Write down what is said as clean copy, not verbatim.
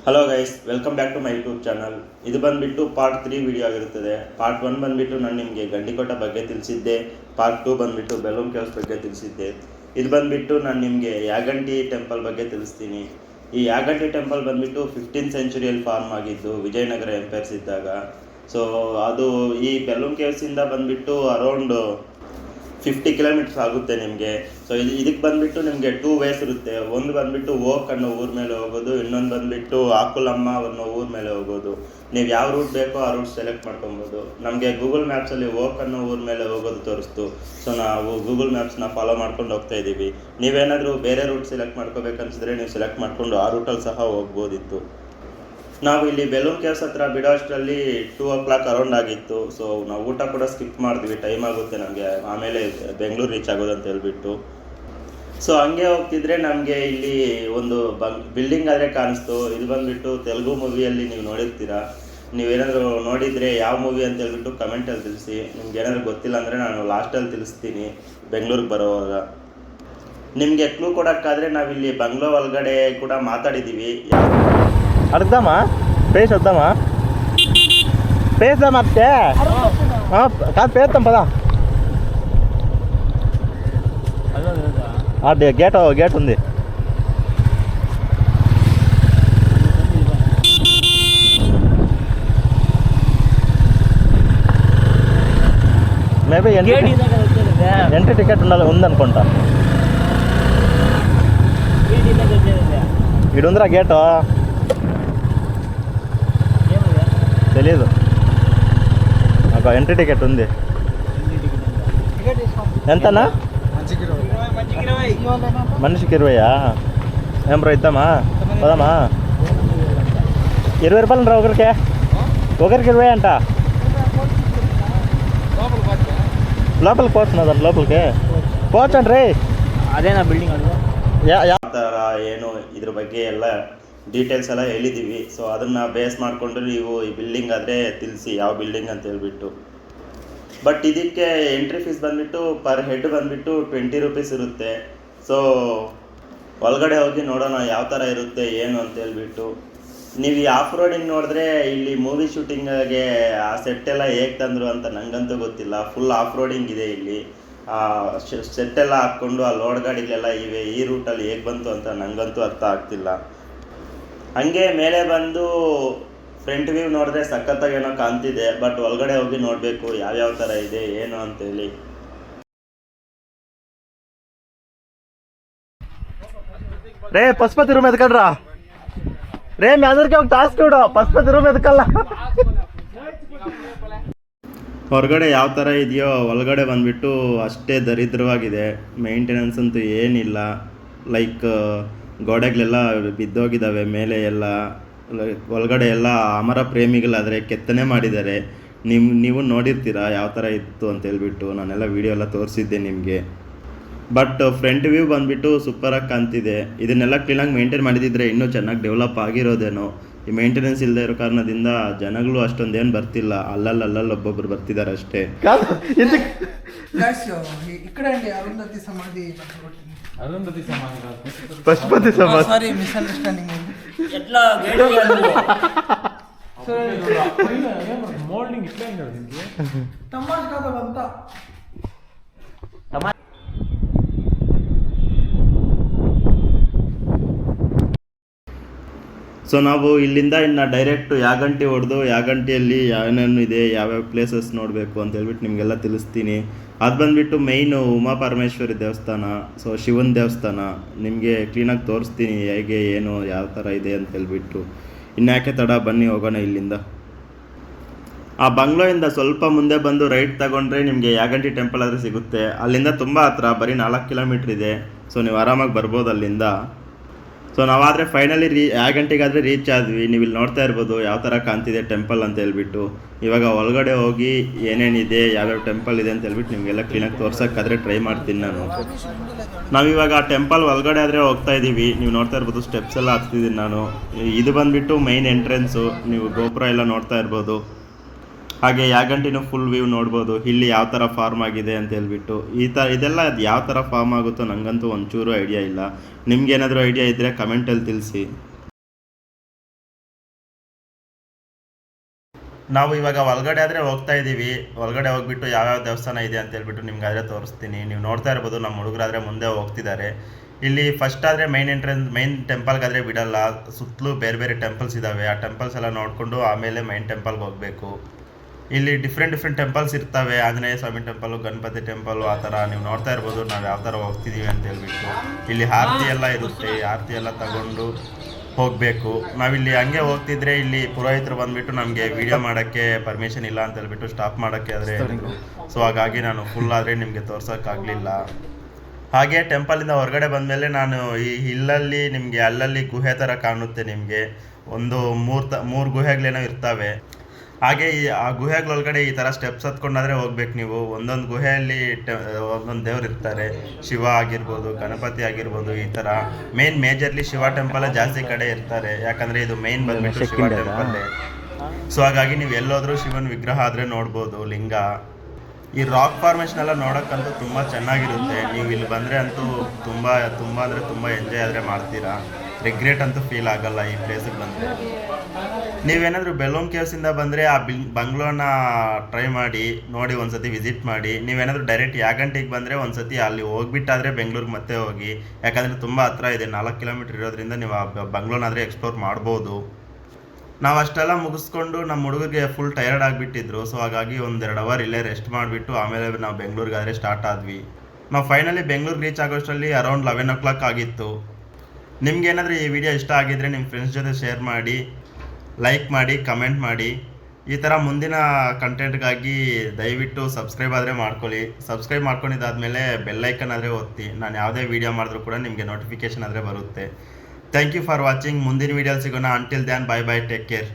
Hello guys, welcome back to my YouTube channel. ಇದು ಬಂದುಬಿಟ್ಟು part 3 video ಆಗಿರುತ್ತದೆ. Part 1 ಬಂದುಬಿಟ್ಟು ನಾನು ನಿಮಗೆ ಗಂಡಿಕೋಟ ಬಗ್ಗೆ ತಿಳಿಸಿದ್ದೆ. ಪಾರ್ಟ್ 2 ಬಂದುಬಿಟ್ಟು ಬೆಲೂಮ್ ಕೇವ್ಸ್ ಬಗ್ಗೆ ತಿಳಿಸಿದ್ದೆ. ಇದು ಬಂದುಬಿಟ್ಟು ನಾನು ನಿಮಗೆ ಯಾಗಂಟಿ ಟೆಂಪಲ್ ಬಗ್ಗೆ ತಿಳಿಸ್ತೀನಿ. ಈ ಯಾಗಂಟಿ ಟೆಂಪಲ್ ಬಂದುಬಿಟ್ಟು 15th ಸೆಂಚುರಿಯಲ್ಲಿ ಫಾರ್ಮ್ ಆಗಿದ್ದು ವಿಜಯನಗರ ಎಂಪೈರ್ಸ್ ಇದ್ದಾಗ. ಸೊ ಅದು ಈ ಬೆಲೂಮ್ ಕೇವ್ಸಿಂದ ಬಂದುಬಿಟ್ಟು ಅರೌಂಡ್ 50 ಕಿಲೋಮೀಟರ್ಸ್ ಆಗುತ್ತೆ ನಿಮಗೆ. ಸೊ ಇದಕ್ಕೆ ಬಂದುಬಿಟ್ಟು ನಿಮಗೆ 2 ವೇಸ್ ಇರುತ್ತೆ. ಒಂದು ಬಂದುಬಿಟ್ಟು ಓಕ್ ಅನ್ನೋ ಊರ ಮೇಲೆ ಹೋಗೋದು, ಇನ್ನೊಂದು ಬಂದುಬಿಟ್ಟು ಆಕುಲಮ್ಮ ಅನ್ನೋ ಊರ ಮೇಲೆ ಹೋಗೋದು. ನೀವು ಯಾವ ರೂಟ್ ಬೇಕೋ ಆ ರೂಟ್ ಸೆಲೆಕ್ಟ್ ಮಾಡ್ಕೊಬೋದು. ನಮಗೆ ಗೂಗಲ್ ಮ್ಯಾಪ್ಸಲ್ಲಿ ಓಕ್ ಅನ್ನೋ ಊರ ಮೇಲೆ ಹೋಗೋದು ತೋರಿಸ್ತು. ಸೊ ನಾವು ಗೂಗಲ್ ಮ್ಯಾಪ್ಸ್ನ ಫಾಲೋ ಮಾಡ್ಕೊಂಡು ಹೋಗ್ತಾ ಇದ್ದೀವಿ. ನೀವೇನಾದರೂ ಬೇರೆ ರೂಟ್ ಸೆಲೆಕ್ಟ್ ಮಾಡ್ಕೋಬೇಕನ್ಸಿದ್ರೆ ನೀವು ಸೆಲೆಕ್ಟ್ ಮಾಡಿಕೊಂಡು ಆ ರೂಟಲ್ಲಿ ಸಹ ಹೋಗ್ಬೋದಿತ್ತು. ನಾವು ಇಲ್ಲಿ ಬೆಲೂಮ್ ಕೇವ್ಸ್ ಹತ್ರ ಬಿಡೋ ಅಷ್ಟರಲ್ಲಿ 2 o'clock ಅರೌಂಡ್ ಆಗಿತ್ತು. ಸೊ ನಾವು ಊಟ ಕೂಡ ಸ್ಕಿಪ್ ಮಾಡಿದ್ವಿ, ಟೈಮ್ ಆಗುತ್ತೆ ನಮಗೆ ಆಮೇಲೆ ಬೆಂಗಳೂರು ರೀಚ್ ಆಗೋದು ಅಂತ ಹೇಳ್ಬಿಟ್ಟು. ಸೊ ಹಂಗೆ ಹೋಗ್ತಿದ್ರೆ ನಮಗೆ ಇಲ್ಲಿ ಒಂದು ಬಿಲ್ಡಿಂಗ್ ಆದರೆ ಕಾಣಿಸ್ತು. ಇದು ಬಂದುಬಿಟ್ಟು ತೆಲುಗು ಮೂವಿಯಲ್ಲಿ ನೀವು ನೋಡಿರ್ತೀರಾ. ನೀವೇನಾದರೂ ನೋಡಿದರೆ ಯಾವ ಮೂವಿ ಅಂತ ಹೇಳ್ಬಿಟ್ಟು ಕಮೆಂಟಲ್ಲಿ ತಿಳಿಸಿ. ನಿಮ್ಗೆ ಏನಾದರೂ ಗೊತ್ತಿಲ್ಲ ಅಂದರೆ ನಾನು ಲಾಸ್ಟಲ್ಲಿ ತಿಳಿಸ್ತೀನಿ ಬೆಂಗಳೂರಿಗೆ ಬರೋವಾಗ. ನಿಮಗೆ ಕ್ಲೂ ಕೊಡೋಕ್ಕಾದರೆ ನಾವಿಲ್ಲಿ ಬಂಗ್ಲೋ ಒಳಗಡೆ ಕೂಡ ಮಾತಾಡಿದ್ದೀವಿ. అర్థమా పేస్ట్ వద్దామా పేస్తామా అత్తే కాదు పేస్తాం పదా గేట్ ఉంది మేబీ ఎంట్రీ టికెట్ ఉందనుకుంటా. ఇడు ఉందిరా గేటు తెలీదు. ఒక ఎంట్రీ టికెట్ ఉంది. ఎంతనా? మనిషికి 20. ఏం బ్రో ఇద్దామా? పోదామా? 20 రూపాయలు రా ఒకరికి 20 అంట. లోపలికి పోతున్నా దాని లోపలికి పోచండి రే. ಅದೇನಾ ಬಿಲ್ಡಿಂಗ್ ಯಾವ ಥರ ಏನು ಇದ್ರ ಬಗ್ಗೆ ಎಲ್ಲ ಡೀಟೇಲ್ಸ್ ಎಲ್ಲ ಹೇಳಿದ್ದೀವಿ. ಸೊ ಅದನ್ನು ಬೇಸ್ ಮಾಡಿಕೊಂಡು ನೀವು ಈ ಬಿಲ್ಡಿಂಗ್ ಆದರೆ ತಿಳಿಸಿ ಯಾವ ಬಿಲ್ಡಿಂಗ್ ಅಂತ ಹೇಳ್ಬಿಟ್ಟು. ಬಟ್ ಇದಕ್ಕೆ ಎಂಟ್ರಿ ಫೀಸ್ ಬಂದುಬಿಟ್ಟು ಪರ್ ಹೆಡ್ ಬಂದುಬಿಟ್ಟು 20 ರೂಪೀಸ್ ಇರುತ್ತೆ. ಸೊ ಒಳಗಡೆ ಹೋಗಿ ನೋಡೋಣ ಯಾವ ಥರ ಇರುತ್ತೆ ಏನು ಅಂತ ಹೇಳ್ಬಿಟ್ಟು. ನೀವು ಈ ಆಫ್ ರೋಡಿಂಗ್ ನೋಡಿದ್ರೆ ಇಲ್ಲಿ ಮೂವಿ ಶೂಟಿಂಗ್ಗೆ ಆ ಸೆಟ್ಟೆಲ್ಲ ಹೇಗೆ ತಂದರು ಅಂತ ನನಗಂತೂ ಗೊತ್ತಿಲ್ಲ. ಫುಲ್ ಆಫ್ ರೋಡಿಂಗ್ ಇದೆ ಇಲ್ಲಿ. ಸೆಟ್ಟೆಲ್ಲ ಹಾಕ್ಕೊಂಡು ಆ ಲೋಡ್ ಗಾಡಿಗಳೆಲ್ಲ ಇವೆ. ಈ ರೂಟಲ್ಲಿ ಹೇಗೆ ಬಂತು ಅಂತ ನನಗಂತೂ ಅರ್ಥ ಆಗ್ತಿಲ್ಲ. ಹಂಗೆ ಮೇಲೆ ಬಂದು ಫ್ರಂಟ್ ವ್ಯೂ ನೋಡಿದ್ರೆ ಸಖತ್ತಾಗಿ ಏನೋ ಕಾಣ್ತಿದೆ. ಬಟ್ ಒಳಗಡೆ ಹೋಗಿ ನೋಡಬೇಕು ಯಾವ್ಯಾವ ಥರ ಇದೆ ಏನು ಅಂತೇಳಿ. రే పశుపతి రూమ్ ఎదకడ్రా రే. మీ అందరికీ ఒక టాస్క్ చూడు, పశుపతి రూమ్ ఎదకಲ್ಲ. ಹೊರಗಡೆ ಯಾವ ಥರ ಇದೆಯೋ ಒಳಗಡೆ ಬಂದುಬಿಟ್ಟು ಅಷ್ಟೇ ದರಿದ್ರವಾಗಿದೆ. ಮೇಂಟೆನೆನ್ಸ್ ಅಂತೂ ಏನಿಲ್ಲ. ಲೈಕ್ ಗೋಡೆಗಳೆಲ್ಲ ಬಿದ್ದೋಗಿದ್ದಾವೆ. ಮೇಲೆ ಎಲ್ಲ ಒಳಗಡೆ ಎಲ್ಲ ಅಮರ ಪ್ರೇಮಿಗಳಾದರೆ ಕೆತ್ತನೆ ಮಾಡಿದ್ದಾರೆ. ನೀವು ನೋಡಿರ್ತೀರ ಯಾವ ಥರ ಇತ್ತು ಅಂತ ಹೇಳ್ಬಿಟ್ಟು. ನಾನೆಲ್ಲ ವೀಡಿಯೋ ಎಲ್ಲ ತೋರಿಸಿದ್ದೆ ನಿಮಗೆ. ಬಟ್ ಫ್ರಂಟ್ ವ್ಯೂ ಬಂದುಬಿಟ್ಟು ಸೂಪರಾಗಿ ಕಾಣ್ತಿದೆ. ಇದನ್ನೆಲ್ಲ ಕ್ಲೀನಾಗಿ ಮೇಂಟೈನ್ ಮಾಡಿದಿದ್ರೆ ಇನ್ನೂ ಚೆನ್ನಾಗಿ ಡೆವಲಪ್ ಆಗಿರೋದೇನೋ. ಈ ಮೇಂಟೆನೆನ್ಸ್ ಇಲ್ಲದೆ ಇರೋ ಕಾರಣದಿಂದ ಜನಗಳು ಅಷ್ಟೊಂದೇನು ಬರ್ತಿಲ್ಲ. ಅಲ್ಲಲ್ಲಿ ಒಬ್ಬೊಬ್ರು ಬರ್ತಿದ್ದಾರೆ ಅಷ್ಟೇ. పశుపతి సమాధి. సారీ మిస్అండర్స్టాండింగ్ అండి. ఎట్లా గైడ్ మోల్డింగ్ ఇట్లా ఉంది దీనికి టమాటా కాదు అవంతా. ಸೊ ನಾವು ಇಲ್ಲಿಂದ ಇನ್ನು ಡೈರೆಕ್ಟ್ ಯಾಗಂಟಿ ಹೊಡೆದು ಯಾಗಂಟಿಯಲ್ಲಿ ಏನೇನು ಇದೆ ಯಾವ್ಯಾವ ಪ್ಲೇಸಸ್ ನೋಡಬೇಕು ಅಂತ ಹೇಳ್ಬಿಟ್ಟು ನಿಮಗೆಲ್ಲ ತಿಳಿಸ್ತೀನಿ. ಅದು ಬಂದುಬಿಟ್ಟು ಮೈನು ಉಮಾಪರಮೇಶ್ವರಿ ದೇವಸ್ಥಾನ. ಸೊ ಶಿವನ ದೇವಸ್ಥಾನ ನಿಮಗೆ ಕ್ಲೀನಾಗಿ ತೋರಿಸ್ತೀನಿ ಹೇಗೆ ಏನು ಯಾವ ಥರ ಇದೆ ಅಂತ ಹೇಳ್ಬಿಟ್ಟು. ಇನ್ಯಾಕೆ ತಡ, ಬನ್ನಿ ಹೋಗೋಣ ಇಲ್ಲಿಂದ. ಆ ಬಂಗ್ಲೋಯಿಂದ ಸ್ವಲ್ಪ ಮುಂದೆ ಬಂದು ರೈಟ್ ತಗೊಂಡ್ರೆ ನಿಮಗೆ ಯಾಗಂಟಿ ಟೆಂಪಲ್ ಆದರೆ ಸಿಗುತ್ತೆ. ಅಲ್ಲಿಂದ ತುಂಬ ಹತ್ರ, ಬರೀ 4 ಕಿಲೋಮೀಟ್ರ್ ಇದೆ. ಸೊ ನೀವು ಆರಾಮಾಗಿ ಬರ್ಬೋದು ಅಲ್ಲಿಂದ. ಸೊ ನಾವಾದರೆ ಫೈನಲಿ ಯಾಗಂಟಿಗಾದರೆ ರೀಚ್ ಆದ್ವಿ. ನೀವು ಇಲ್ಲಿ ನೋಡ್ತಾ ಇರ್ಬೋದು ಯಾವ ಥರ ಕಾಣ್ತಿದೆ ಟೆಂಪಲ್ ಅಂತ ಹೇಳ್ಬಿಟ್ಟು. ಇವಾಗ ಒಳಗಡೆ ಹೋಗಿ ಏನೇನಿದೆ ಯಾವ್ಯಾವ ಟೆಂಪಲ್ ಇದೆ ಅಂತ ಹೇಳ್ಬಿಟ್ಟು ನಿಮಗೆಲ್ಲ ಕ್ಲೀನಾಗಿ ತೋರ್ಸೋಕ್ಕಾದರೆ ಟ್ರೈ ಮಾಡ್ತೀನಿ ನಾನು. ನಾವಿವಾಗ ಆ ಟೆಂಪಲ್ ಒಳಗಡೆ ಆದರೆ ಹೋಗ್ತಾ ಇದ್ದೀವಿ. ನೀವು ನೋಡ್ತಾ ಇರ್ಬೋದು ಸ್ಟೆಪ್ಸ್ ಎಲ್ಲ ಹತ್ತಿದ್ದೀನಿ ನಾನು. ಇದು ಬಂದುಬಿಟ್ಟು ಮೈನ್ ಎಂಟ್ರೆನ್ಸು. ನೀವು ಗೋಪುರ ಎಲ್ಲ ನೋಡ್ತಾ ಇರ್ಬೋದು. ಹಾಗೆ ಯಾಗಂಟಿನೂ ಫುಲ್ ವ್ಯೂ ನೋಡ್ಬೋದು. ಇಲ್ಲಿ ಯಾವ ಥರ ಫಾರ್ಮ್ ಆಗಿದೆ ಅಂತ ಹೇಳ್ಬಿಟ್ಟು. ಇದೆಲ್ಲ ಅದು ಯಾವ ಥರ ಫಾರ್ಮ್ ಆಗುತ್ತೋ ನನಗಂತೂ ಒಂಚೂರು ಐಡಿಯಾ ಇಲ್ಲ. ನಿಮ್ಗೇನಾದರೂ ಐಡಿಯಾ ಇದ್ದರೆ ಕಮೆಂಟಲ್ಲಿ ತಿಳಿಸಿ. ನಾವು ಇವಾಗ ಒಳಗಡೆ ಆದರೆ ಹೋಗ್ತಾ ಇದ್ದೀವಿ. ಒಳಗಡೆ ಹೋಗ್ಬಿಟ್ಟು ಯಾವ್ಯಾವ ದೇವಸ್ಥಾನ ಇದೆ ಅಂತ ಹೇಳ್ಬಿಟ್ಟು ನಿಮ್ಗೆ ಆದರೆ ತೋರಿಸ್ತೀನಿ. ನೀವು ನೋಡ್ತಾ ಇರ್ಬೋದು ನಮ್ಮ ಹುಡುಗರಾದರೆ ಮುಂದೆ ಹೋಗ್ತಿದ್ದಾರೆ. ಇಲ್ಲಿ ಫಸ್ಟ್ ಆದರೆ ಮೈನ್ ಟೆಂಪಲ್ಗಾದರೆ ಬಿಡಲ್ಲ, ಸುತ್ತಲೂ ಬೇರೆ ಬೇರೆ ಟೆಂಪಲ್ಸ್ ಇದ್ದಾವೆ. ಆ ಟೆಂಪಲ್ಸ್ ಎಲ್ಲ ನೋಡಿಕೊಂಡು ಆಮೇಲೆ ಮೈನ್ ಟೆಂಪಲ್ಗೆ ಹೋಗಬೇಕು. ಇಲ್ಲಿ ಡಿಫ್ರೆಂಟ್ ಟೆಂಪಲ್ಸ್ ಇರ್ತವೆ, ಆಂಜನೇಯ ಸ್ವಾಮಿ ಟೆಂಪಲು, ಗಣಪತಿ ಟೆಂಪಲು, ಆ ಥರ ನೀವು ನೋಡ್ತಾ ಇರ್ಬೋದು ನಾವು ಯಾವ ಥರ ಹೋಗ್ತಿದ್ದೀವಿ ಅಂತ ಹೇಳ್ಬಿಟ್ಟು. ಇಲ್ಲಿ ಆರತಿ ಎಲ್ಲ ಇರುತ್ತೆ, ಆರತಿ ಎಲ್ಲ ತಗೊಂಡು ಹೋಗಬೇಕು. ನಾವಿಲ್ಲಿ ಹಂಗೆ ಹೋಗ್ತಿದ್ರೆ ಇಲ್ಲಿ ಪುರೋಹಿತರು ಬಂದುಬಿಟ್ಟು ನಮಗೆ ವಿಡಿಯೋ ಮಾಡೋಕ್ಕೆ ಪರ್ಮಿಷನ್ ಇಲ್ಲ ಅಂತ ಹೇಳ್ಬಿಟ್ಟು ಸ್ಟಾಪ್ ಮಾಡೋಕ್ಕೆ ಆದರೆ ಹೇಳಿದ್ರು. ಸೊ ಹಾಗಾಗಿ ನಾನು ಫುಲ್ ಆದರೆ ನಿಮಗೆ ತೋರ್ಸೋಕ್ಕಾಗಲಿಲ್ಲ. ಹಾಗೆ ಟೆಂಪಲಿಂದ ಹೊರಗಡೆ ಬಂದಮೇಲೆ ನಾನು ಈ ಹಿಲ್ಲಲ್ಲಿ ನಿಮಗೆ ಅಲ್ಲಲ್ಲಿ ಗುಹೆ ಥರ ಕಾಣುತ್ತೆ. ನಿಮಗೆ ಒಂದು ಮೂರು ಗುಹೆಗಳೇನೋ ಇರ್ತವೆ. ಹಾಗೆ ಆ ಗುಹೆಗಳೊಳಗಡೆ ಈ ಥರ ಸ್ಟೆಪ್ಸ್ ಹತ್ಕೊಂಡಾದರೆ ಹೋಗ್ಬೇಕು ನೀವು. ಒಂದೊಂದು ಗುಹೆಯಲ್ಲಿ ಒಂದೊಂದು ದೇವ್ರು ಇರ್ತಾರೆ. ಶಿವ ಆಗಿರ್ಬೋದು, ಗಣಪತಿ ಆಗಿರ್ಬೋದು, ಈ ಥರ ಮೇಜರ್ಲಿ ಶಿವ ಟೆಂಪಲ್ ಜಾಸ್ತಿ ಕಡೆ ಇರ್ತಾರೆ. ಯಾಕಂದರೆ ಇದು ಮೇನ್ ಬಂದ್ಬಿಟ್ಟು ಶಿವ ಟೆಂಪಲ್ಲೇ. ಸೊ ಹಾಗಾಗಿ ನೀವು ಎಲ್ಲೋದ್ರೂ ಶಿವನ ವಿಗ್ರಹ ಆದರೆ ನೋಡ್ಬೋದು, ಲಿಂಗ. ಈ ರಾಕ್ ಫಾರ್ಮೇಷನ್ ಎಲ್ಲ ನೋಡೋಕ್ಕಂತೂ ತುಂಬ ಚೆನ್ನಾಗಿರುತ್ತೆ. ನೀವು ಇಲ್ಲಿ ಬಂದರೆ ಅಂತೂ ತುಂಬ ಅಂದರೆ ತುಂಬ ಎಂಜಾಯ್ ಆದರೆ ಮಾಡ್ತೀರಾ. ರಿಗ್ರೆಟ್ ಅಂತೂ ಫೀಲ್ ಆಗಲ್ಲ ಈ ಪ್ಲೇಸಿಗೆ ಬಂದರೆ. ನೀವೇನಾದರೂ ಬೆಲೂಮ್ ಕೇವ್ಸಿಂದ ಬಂದರೆ ಆ ಬಂಗ್ಲೋನ ಟ್ರೈ ಮಾಡಿ ನೋಡಿ, ಒಂದ್ಸತಿ ವಿಸಿಟ್ ಮಾಡಿ. ನೀವೇನಾದರೂ ಡೈರೆಕ್ಟ್ ಯಾಗಂಟಿಗೆ ಬಂದರೆ ಒಂದ್ಸತಿ ಅಲ್ಲಿ ಹೋಗ್ಬಿಟ್ಟಾದರೆ ಬೆಂಗಳೂರಿಗೆ ಮತ್ತೆ ಹೋಗಿ. ಯಾಕಂದರೆ ತುಂಬ ಹತ್ರ ಇದೆ, 4 ಕಿಲೋಮೀಟ್ರ್ ಇರೋದ್ರಿಂದ ನೀವು ಆ ಬಂಗ್ಲೋನಾದರೆ ಎಕ್ಸ್ಪ್ಲೋರ್ ಮಾಡ್ಬೋದು. ನಾವು ಅಷ್ಟೆಲ್ಲ ಮುಗಿಸ್ಕೊಂಡು ನಮ್ಮ ಹುಡುಗರಿಗೆ ಫುಲ್ ಟಯರ್ಡ್ ಆಗಿಬಿಟ್ಟಿದ್ರು. ಸೊ ಹಾಗಾಗಿ 1-2 ಅವರ್ ಇಲ್ಲೇ ರೆಸ್ಟ್ ಮಾಡಿಬಿಟ್ಟು ಆಮೇಲೆ ನಾವು ಬೆಂಗಳೂರಿಗಾದರೆ ಸ್ಟಾರ್ಟ್ ಆದ್ವಿ. ನಾವು ಫೈನಲಿ ಬೆಂಗಳೂರಿಗೆ ರೀಚ್ ಆಗೋಷ್ಟರಲ್ಲಿ ಅರೌಂಡ್ 11 o'clock ಆಗಿತ್ತು. ನಿಮ್ಗೇನಾದರೂ ಈ ವಿಡಿಯೋ ಇಷ್ಟ ಆಗಿದ್ದರೆ ನಿಮ್ಮ ಫ್ರೆಂಡ್ಸ್ ಜೊತೆ ಶೇರ್ ಮಾಡಿ, ಲೈಕ್ ಮಾಡಿ, ಕಮೆಂಟ್ ಮಾಡಿ. ಈ ಥರ ಮುಂದಿನ ಕಂಟೆಂಟ್ಗಾಗಿ ದಯವಿಟ್ಟು ಸಬ್ಸ್ಕ್ರೈಬ್ ಆದರೆ ಮಾಡ್ಕೊಳ್ಳಿ. ಸಬ್ಸ್ಕ್ರೈಬ್ ಮಾಡ್ಕೊಂಡಿದ್ದಾದಮೇಲೆ ಬೆಲ್ಲೈಕನ್ ಆದರೆ ಒತ್ತಿ. ನಾನು ಯಾವುದೇ ವೀಡಿಯೋ ಮಾಡಿದ್ರೂ ಕೂಡ ನಿಮಗೆ ನೋಟಿಫಿಕೇಷನ್ ಆದರೆ ಬರುತ್ತೆ. Thank you for watching. ಮುಂದಿನ ವೀಡಿಯೋಲಿ ಸಿಗೋಣ. Until then, bye bye, take care.